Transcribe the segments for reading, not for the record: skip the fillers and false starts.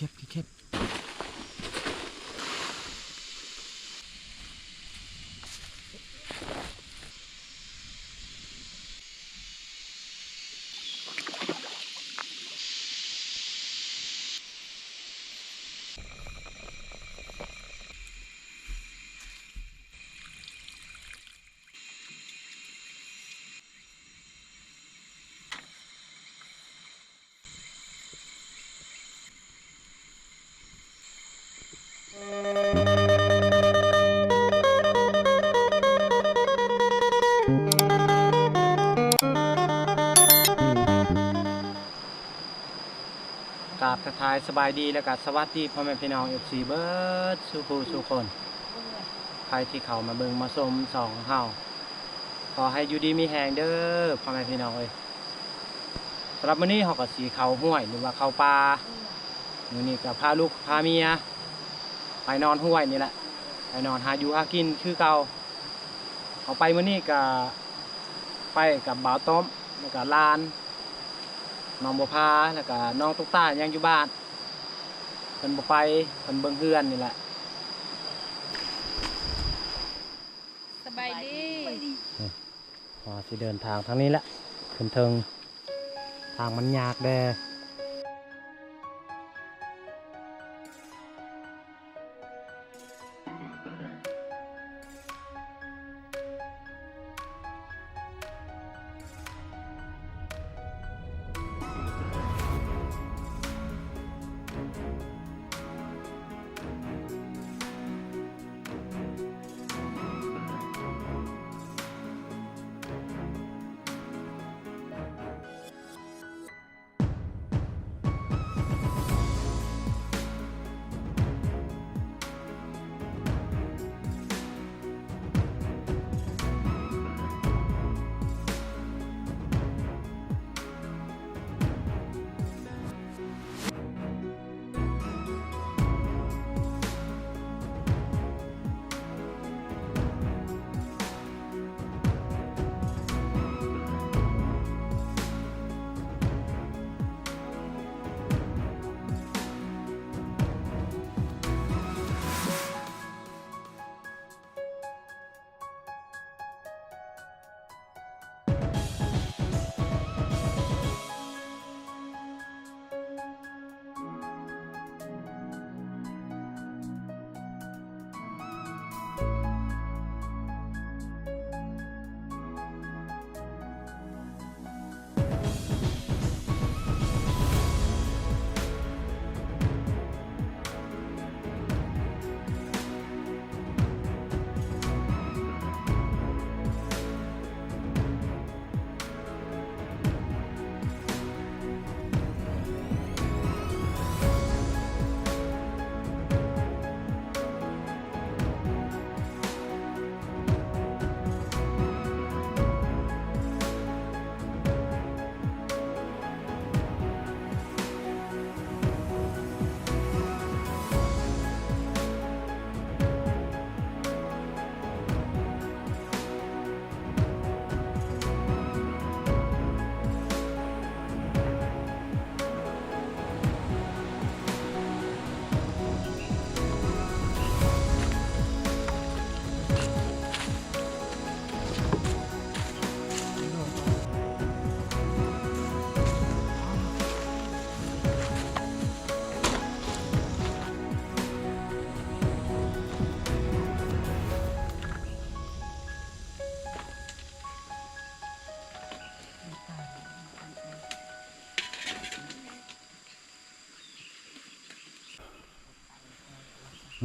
เก็บกราบทักทายสบายดีและก็สวัสดีพ่อแม่พี่น้อง FC เบิดสู่ผู้สู่คนใครที่เข้ามาเบิ่งมาชมสองเฮาขอให้อยู่ดีมีแรงเด้อพ่อแม่พี่น้องเอ้ยสำหรับมื้อนี้เฮาก็สิเข้าห้วยหรือว่าเข้าป่ามื้อนี้ก็พาลูกพาเมียไปนอนห้วยนี่แหละไปนอนหาอยู่หากินคือเก่าเอาไปมื้อนี้ก็ไปกับบ่าวต้อมแล้วก็หลานน้องบัวพาแล้วก็น้องตุ๊กตายังอยู่บ้านเพิ่นบ่ไปเพิ่นเบิ่งเฮือนนี่แหละสบายดีพอสิเดินทางทางนี้แหละขึ้นเทิงทางมันยากแด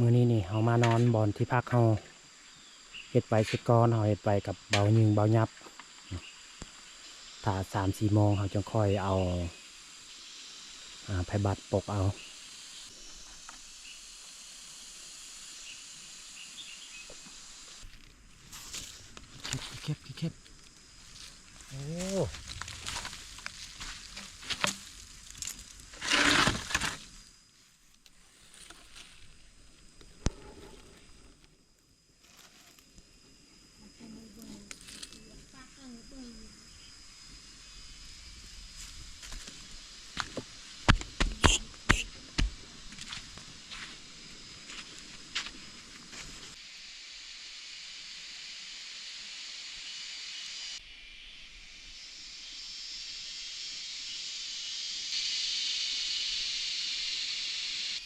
มื้อนี้นี่เฮามานอนบอนที่พักเฮาเฮ็ดไปสุดก่อนเฮาเฮ็ดไปกับเบายิงเบายับถ้า 3-4 โมงเฮาจังค่อยเอาไผบัตรปกเอาเก็บโอ้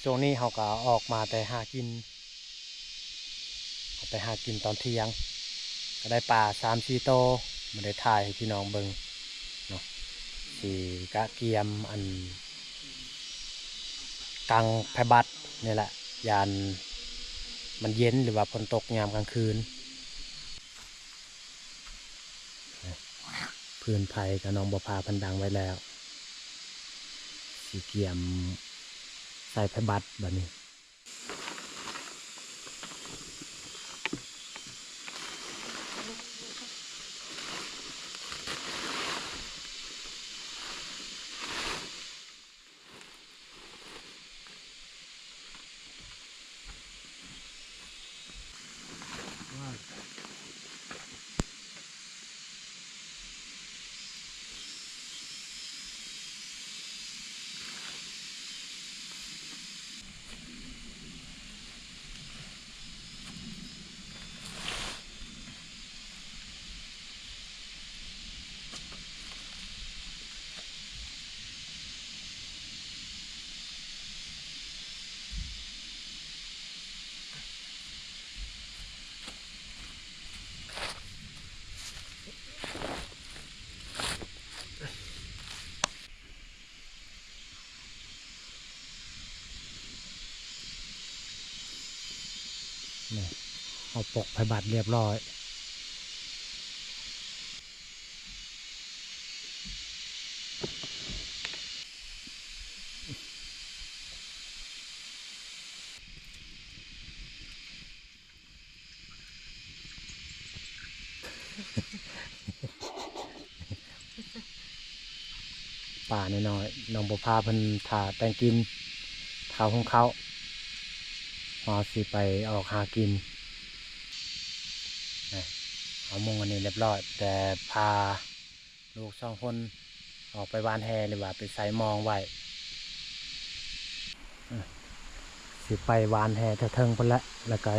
ช่วงนี้เฮาก็ออกมาแต่หากินไปหากินตอนเที่ยงก็ได้ปลา 3-4 โตบ่ได้ถ่ายให้พี่น้องเบิ่งเนาะสิกะเกียมอันกลางไผบัดนี่แหละยานมันเย็นหรือว่าฝนตกยามกลางคืนพื้นไผก็น้องบ่พาเพิ่นดังไว้แล้วสิเกียมใส่ไผบัดบัดนี้นี่เอาปกไผบัดเรียบร้อยป่าน้อยๆน้องบ่พาเพิ่นถ่าแต่งกินข้าวของเขาเฮาสิไปออกหากินเอามุงอันนี้เรียบร้อยแต่พาลูก2คนออกไปวานแฮหรือว่าไปใส่มองไว้สิไปวานแฮเทิงๆพุ่นละแล้วก็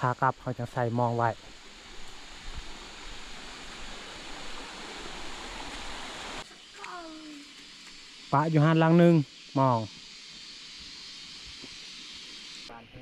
ขากลับเขาจะใส่มองไว้ปะอยู่หานหลังนึงมองวานแฮ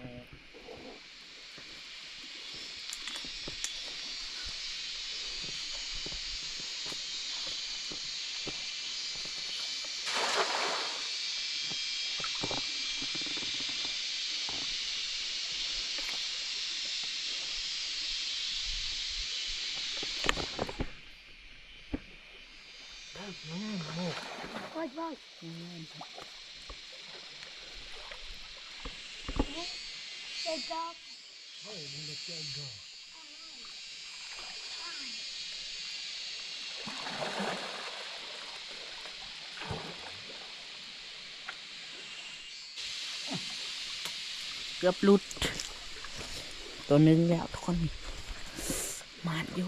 เกือบหลุดตัวนึงแล้วทุกคนมาดอยู่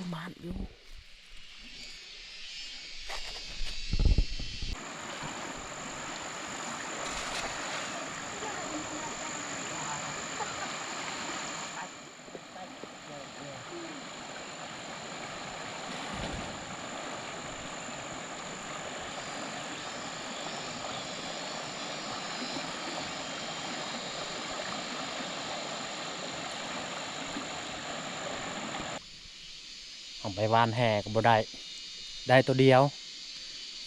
เอาไปวานแฮก็บ่ได้ตัวเดียว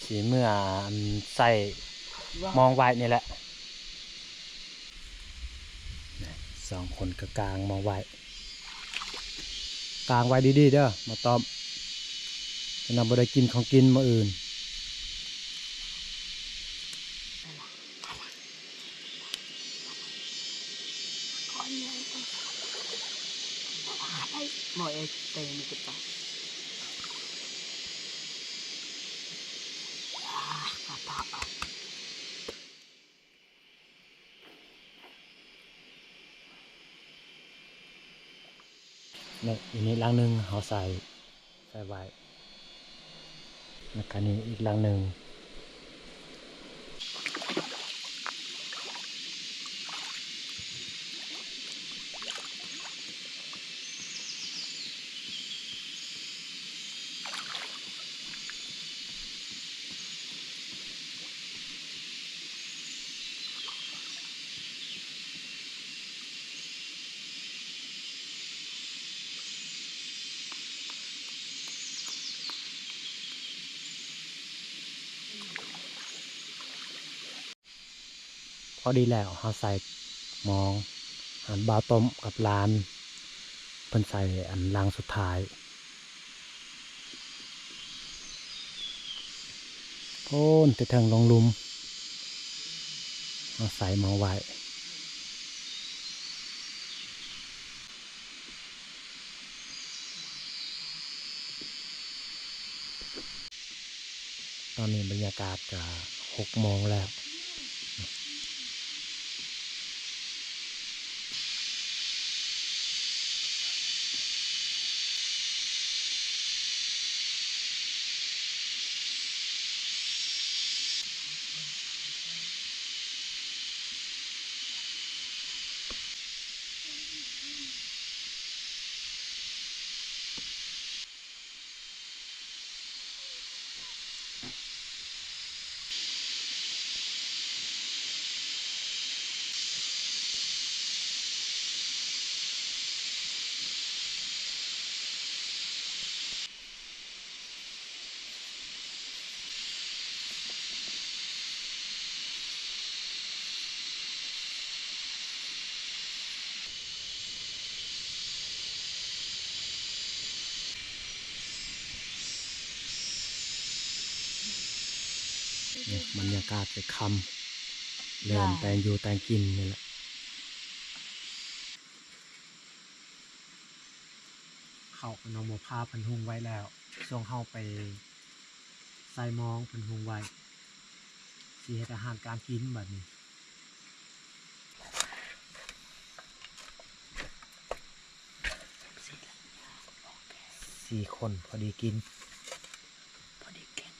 สีเมื่อใส่มองไว้นี่แหละ2คนก็กลางมองไว้กลางไว้ดีๆเด้อมาตอมจะนำบ่ได้กินของกินมื้ออื่นหมอยเตยมีกระต่ายนี่อันนี้ลังนึงเฮาใส่ไว้แล้วก็นี่อีกลังนึง พอดีแล้วเฮาใส่หมองอันบ่าวต้มกับหลานเพิ่นใส่อันลังสุดท้ายโพ้นไปทางลงลุมเฮาใส่หมองไว้ตอนนี้บรรยากาศก็6 โมงแล้วบรรยากาศจะค่ำเริ่มแต่งอยู่แต่งกินนี่แหละเข้าน้องบ่พาเพิ่นหุงไว้แล้วช่วงเฮาไปใส่มองเพิ่นหุงไว้สิเฮ็ดอาหารการกินบัดนี้4 คนพอดีกินพอดีแกง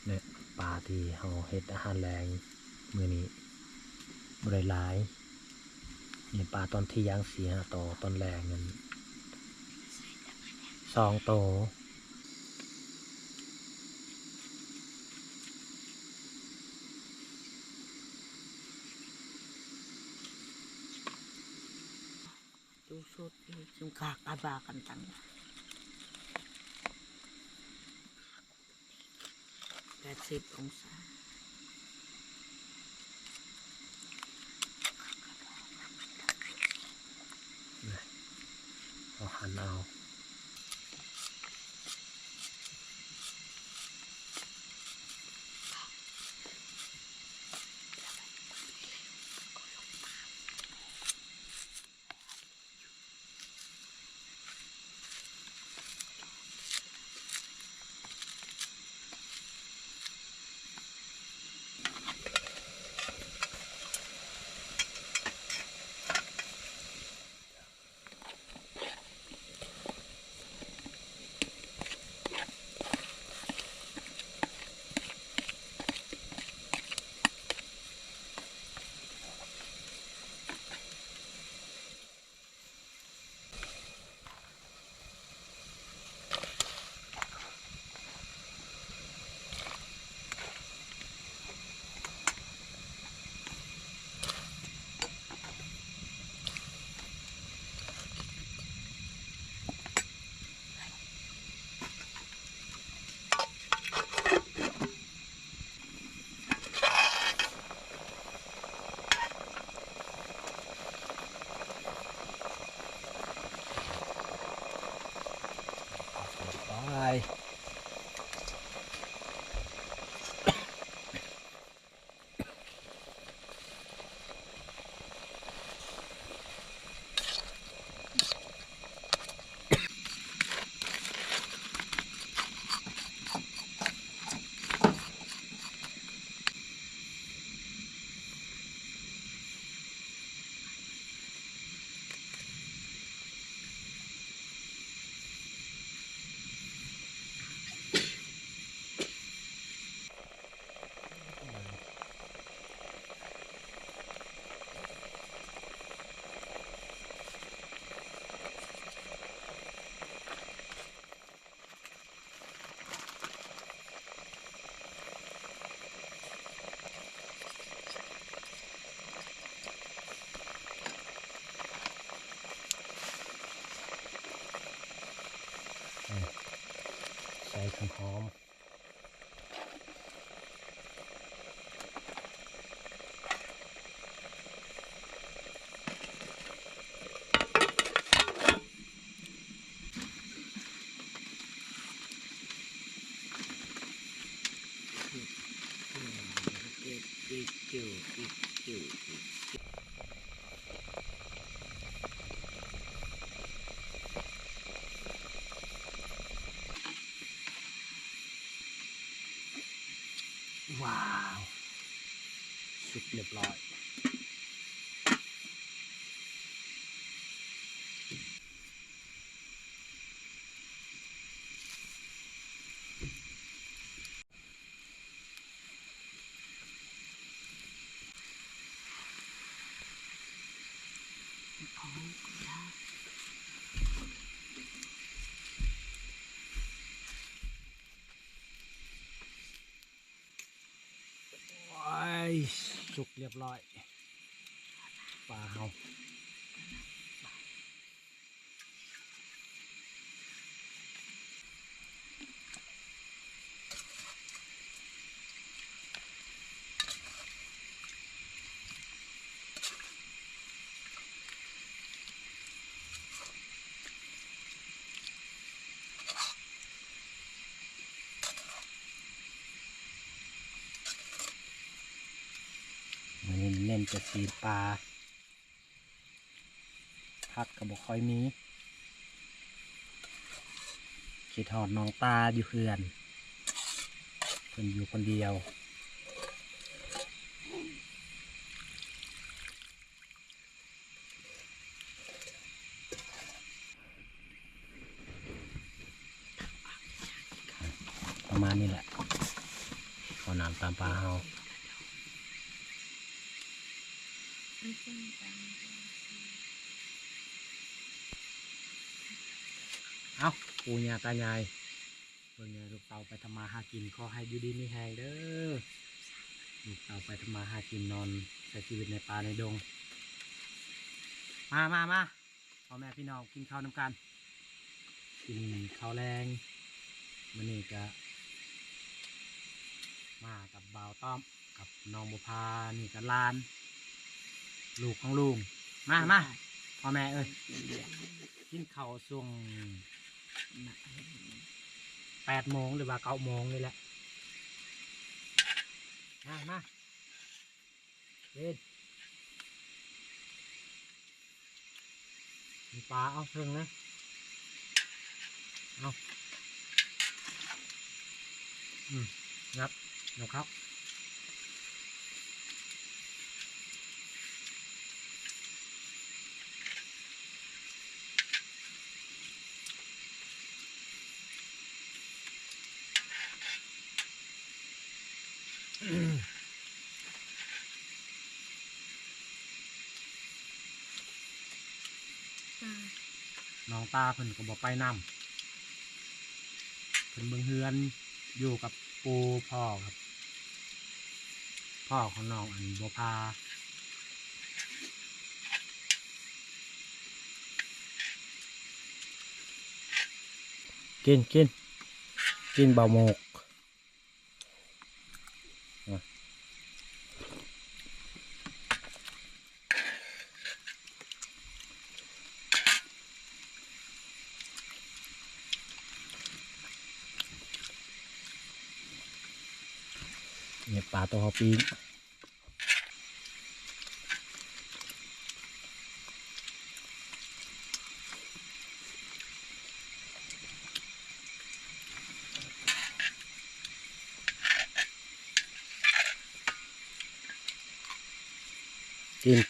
เนี่ยปลาที่เฮาเฮ็ดอาหารแรงมื้อนี้บ่ได้หลายนี่ปลาตอนเที่ยง4-5 ตัวตอนแรงนั้น2 ตัวดูสุดจึงกากอาบากันตัง80 องศาเอาหั่นเอา หอมว้าวสุกเรียบร้อยว้ายสุกเรียบร้อยปลาเฮามันเน้นจะสีปลาผักก็บ่ค่อยมีคิดหอดน้องตาอยู่เพื่อนเพิ่นอยู่คนเดียวประมาณนี้แหละขอน้ำตามปลาเฮาเอาปู่ย่าตายายเบิ่งไงลูกเต่าไปทำมาหากินขอให้อยู่ดีมีแหงเด้อลูกเต่าไปทำมาหากินนอนใช้ชีวิตในป่าในดงมาพ่อแม่พี่น้องกินข้าวนำกันกินข้าวแรงมื้อนี้ก็มากับบ่าวต้อมกับน้องบุพานี่กับหลานลูกของลุงมาพ่อแม่เอ้ยกินข้าวช่วง8 โมงหรือว่า9 โมงนี่แหละมาเด็ดมีปลาเอาเพิ่งนะเอางับเดี๋ยวครับน้องตาเพิ่นก็บอกไปนำเพิ่นเบิ่งเฮือนอยู่กับปูพ่อครับพ่อของน้องอันบัวพากินเบาหมกเนี่ยปลาตัวเขาปีน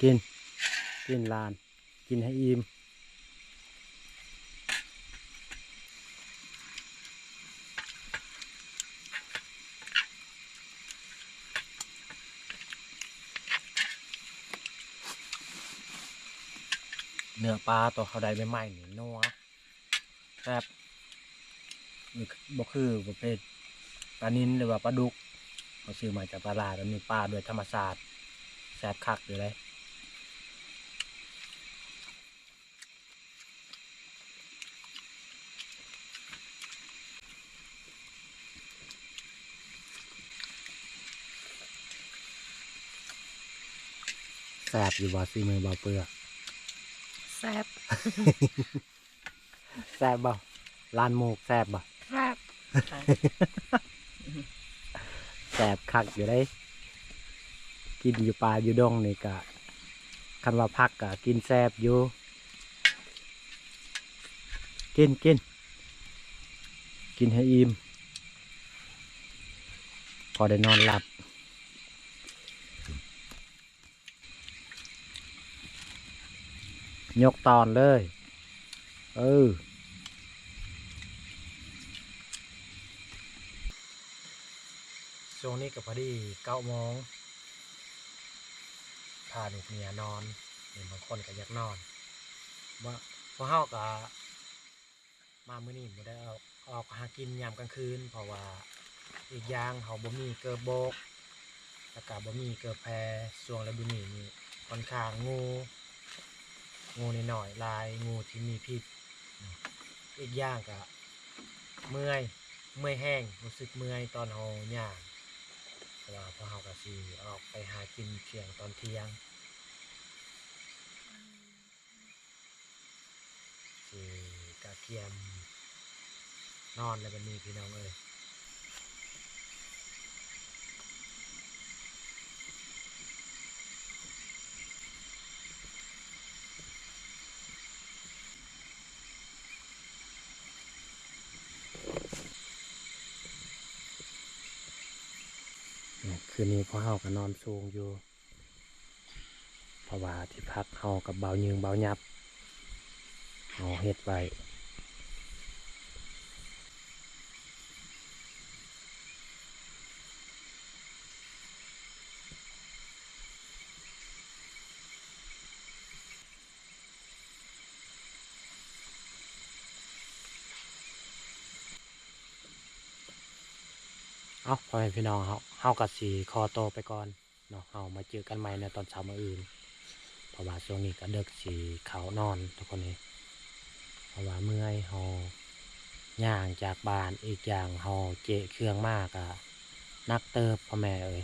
กินลานกินให้อิ่มเนื้อปลาตัวเขาได้ใหม่ๆนี่นัวแซ่บบ่คือประเภทปลานิลหรือว่าปลาดุกเขาซื้อมาจากตลาดแล้วมีปลาโดยธรรมชาติแซ่บคักอยู่เลย แซ่บอยู่บ่ซีมือบ่เปื้อ แซ่บ แซ่บบ่ร้านหมูกแซ่บบ่ แซ่บ แซ่บคักอยู่ได้กินอยู่ปลาอยู่ดงนี่กะคันว่าพักกะกินแซ่บอยู่กินให้อิ่มพอได้นอนหลับยกตอนเลยช่วงนี้ก็พอดี9 โมงพาลูกเมียนอนเห็นบางคนก็อยากนอนว่าพอเฮาก็มามื้อนี้บ่ได้ออกหากินยามกลางคืนเพราะว่าอีกอย่างเฮาบ่มีเกอร์โบกแล้วก็บ่มีเกอร์แพรช่วงฤดูนี้นี่ค่อนข้างงูนิดหน่อยลายงูที่มีพิษอีกอย่างก็เมื่อยแห้งรู้สึกเมื่อยตอนเฮาย่างเพราะว่าพอเฮาก็สิออกไปหากินเที่ยงตอนเที่ยงสิกะเกียมนอนแล้วบัดนี้พี่น้องเอ้ยคืนนี้พอเฮาก็นอนสูงอยู่เพราะว่าที่พักเฮากับเบายืงเบายับเฮาเฮ็ดไว้เอาพ่อแม่พี่น้องเฮาก็สิขอตัวไปก่อนเนาะเฮามาเจอกันใหม่ในตอนเช้ามื้ออื่นเพราะว่าช่วงนี้ก็ดึกสิเข้านอนทุกคนนี้เพราะว่าเมื่อยเฮาย่างจากบ้านอีกอย่างเฮาเจเครื่องมากอะนักเติบพ่อแม่เอ้ย